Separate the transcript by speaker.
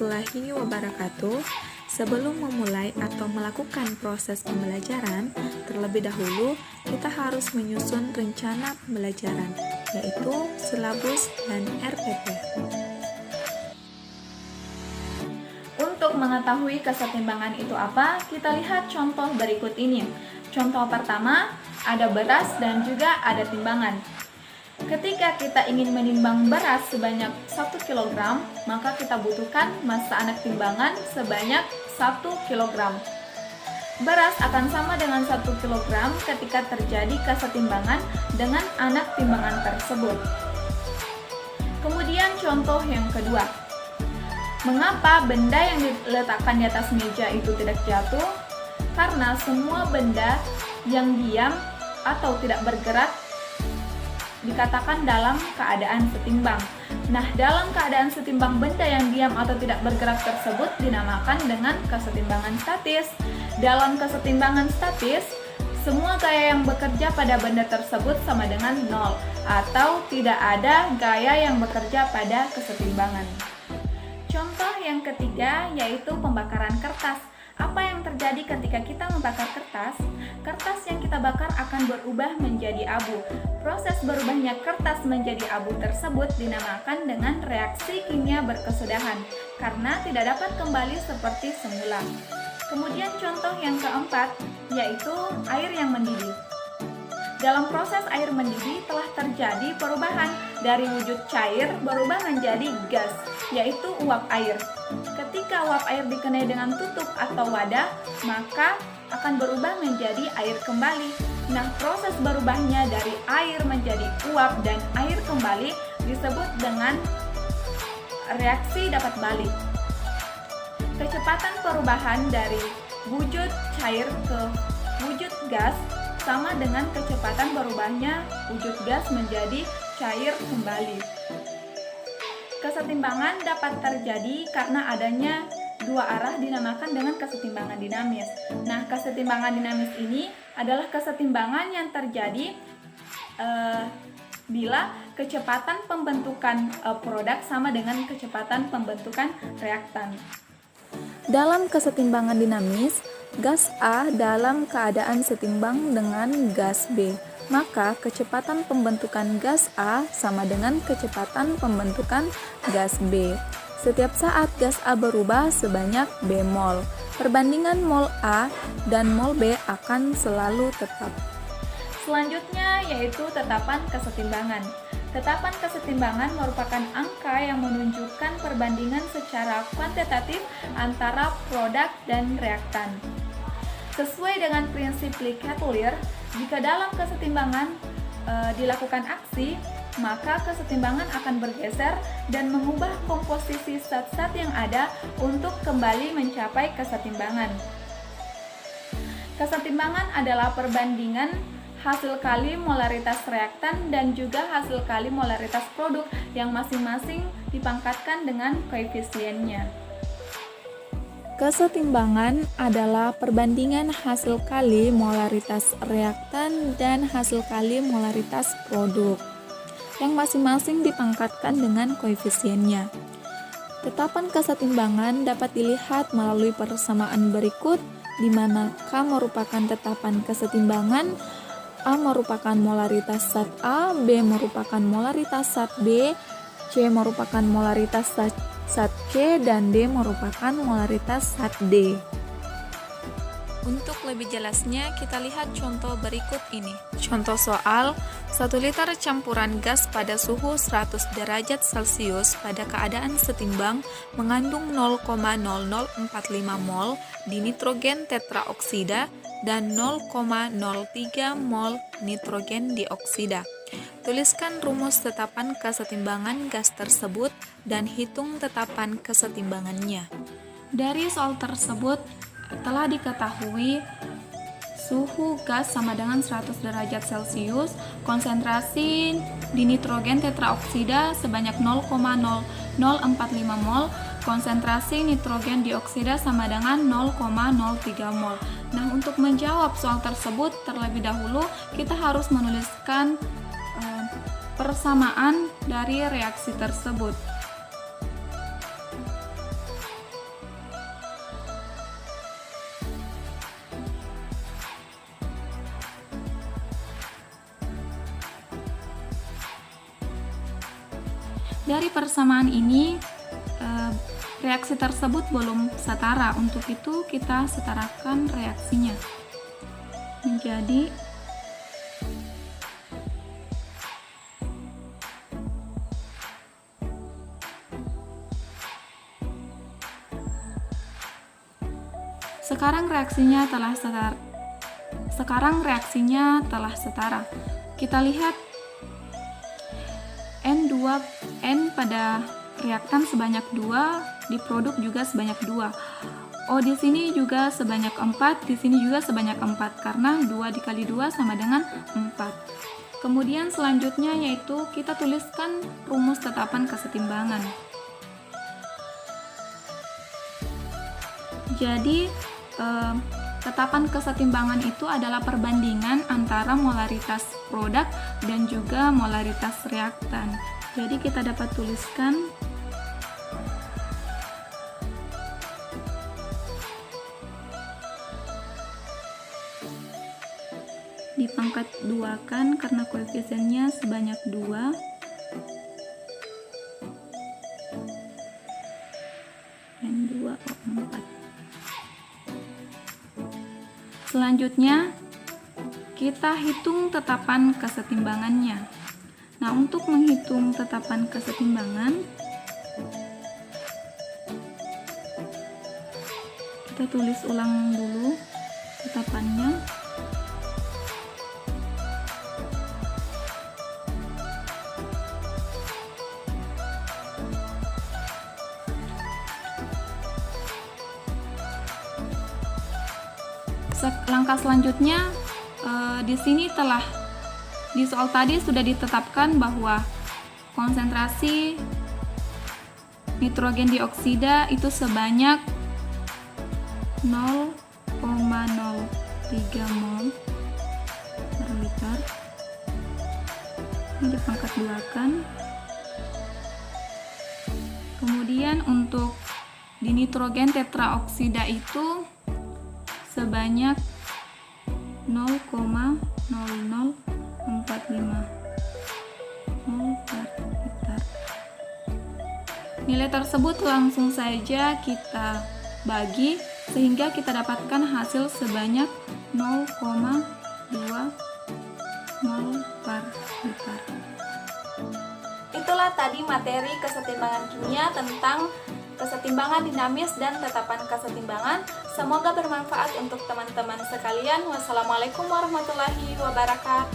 Speaker 1: warahmatullahi wabarakatuh. Sebelum memulai atau melakukan proses pembelajaran, terlebih dahulu kita harus menyusun rencana pembelajaran, yaitu silabus dan RPP.
Speaker 2: Untuk mengetahui kesetimbangan itu apa, kita lihat contoh berikut ini. Contoh pertama, ada beras dan juga ada timbangan. Ketika kita ingin menimbang beras sebanyak 1 kg, maka kita butuhkan massa anak timbangan sebanyak 1 kg. Beras akan sama dengan 1 kg ketika terjadi kesetimbangan dengan anak timbangan tersebut. Kemudian contoh yang kedua. Mengapa benda yang diletakkan di atas meja itu tidak jatuh? Karena semua benda yang diam atau tidak bergerak dikatakan dalam keadaan setimbang. Nah, dalam keadaan setimbang benda yang diam atau tidak bergerak tersebut dinamakan dengan kesetimbangan statis. Dalam kesetimbangan statis, semua gaya yang bekerja pada benda tersebut sama dengan 0 atau tidak ada gaya yang bekerja pada kesetimbangan. Contoh yang ketiga yaitu pembakaran kertas. Apa yang terjadi ketika kita membakar kertas? Kertas yang kita bakar akan berubah menjadi abu. Proses berubahnya kertas menjadi abu tersebut dinamakan dengan reaksi kimia berkesudahan karena tidak dapat kembali seperti semula. Kemudian contoh yang keempat yaitu air yang mendidih. Dalam proses air mendidih telah terjadi perubahan dari wujud cair berubah menjadi gas, yaitu uap air. Ketika uap air dikenai dengan tutup atau wadah, maka akan berubah menjadi air kembali. Nah, proses berubahnya dari air menjadi uap dan air kembali disebut dengan reaksi dapat balik. Kecepatan perubahan dari wujud cair ke wujud gas sama dengan kecepatan berubahnya wujud gas menjadi cair kembali. Kesetimbangan dapat terjadi karena adanya dua arah dinamakan dengan kesetimbangan dinamis. Nah, kesetimbangan dinamis ini adalah kesetimbangan yang terjadi bila kecepatan pembentukan produk sama dengan kecepatan pembentukan reaktan.
Speaker 1: Dalam kesetimbangan dinamis, gas A dalam keadaan setimbang dengan gas B, maka kecepatan pembentukan gas A sama dengan kecepatan pembentukan gas B. Setiap saat gas A berubah sebanyak B mol. Perbandingan mol A dan mol B akan selalu tetap.
Speaker 2: Selanjutnya yaitu tetapan kesetimbangan. Tetapan kesetimbangan merupakan angka yang menunjukkan perbandingan secara kuantitatif antara produk dan reaktan. Sesuai dengan prinsip Licklider, jika dalam kesetimbangan dilakukan aksi, maka kesetimbangan akan bergeser dan mengubah komposisi zat-zat yang ada untuk kembali mencapai kesetimbangan. Kesetimbangan adalah perbandingan hasil kali molaritas reaktan dan juga hasil kali molaritas produk yang masing-masing dipangkatkan dengan koefisiennya.
Speaker 1: Kesetimbangan adalah perbandingan hasil kali molaritas reaktan dan hasil kali molaritas produk yang masing-masing dipangkatkan dengan koefisiennya. Tetapan kesetimbangan dapat dilihat melalui persamaan berikut, di mana K merupakan tetapan kesetimbangan, A merupakan molaritas zat A, B merupakan molaritas zat B, C merupakan molaritas zat C, dan D merupakan molaritas zat D. Untuk lebih jelasnya, kita lihat contoh berikut ini. Contoh soal, 1 liter campuran gas pada suhu 100 derajat Celcius pada keadaan setimbang mengandung 0,0045 mol di nitrogen tetraoksida dan 0,03 mol nitrogen dioksida. Tuliskan rumus tetapan kesetimbangan gas tersebut dan hitung tetapan kesetimbangannya. Dari soal tersebut telah diketahui suhu gas sama dengan 100 derajat Celcius, konsentrasi di nitrogen tetraoksida sebanyak 0,0045 mol, konsentrasi nitrogen dioksida sama dengan 0,03 mol. Nah, untuk menjawab soal tersebut terlebih dahulu kita harus menuliskan persamaan dari reaksi tersebut. Dari persamaan ini reaksi tersebut belum setara. Untuk itu kita setarakan reaksinya menjadi sekarang reaksinya telah setara. Kita lihat N pada reaktan sebanyak 2, di produk juga sebanyak 2. Oh, di sini juga sebanyak 4, di sini juga sebanyak 4 karena 2 dikali 2 sama dengan 4. Kemudian selanjutnya yaitu kita tuliskan rumus tetapan kesetimbangan. Jadi tetapan kesetimbangan itu adalah perbandingan antara molaritas produk dan juga molaritas reaktan. Jadi kita dapat tuliskan dipangkat 2 kan karena koefisiennya sebanyak 2. N2O4. Selanjutnya, kita hitung tetapan kesetimbangannya. Nah, untuk menghitung tetapan kesetimbangan, kita tulis ulang dulu tetapannya. Langkah selanjutnya, di sini di soal tadi sudah ditetapkan bahwa konsentrasi nitrogen dioksida itu sebanyak 0,03 mol per liter. Ini dipangkat 2 kan. Kemudian untuk di nitrogen tetraoksida itu sebanyak 0,0045 mol per liter. Nilai tersebut langsung saja kita bagi sehingga kita dapatkan hasil sebanyak 0,2 mol per liter. Itulah tadi materi kesetimbangan kimia tentang kesetimbangan dinamis dan tetapan kesetimbangan. Semoga bermanfaat untuk teman-teman sekalian. Wassalamualaikum warahmatullahi wabarakatuh.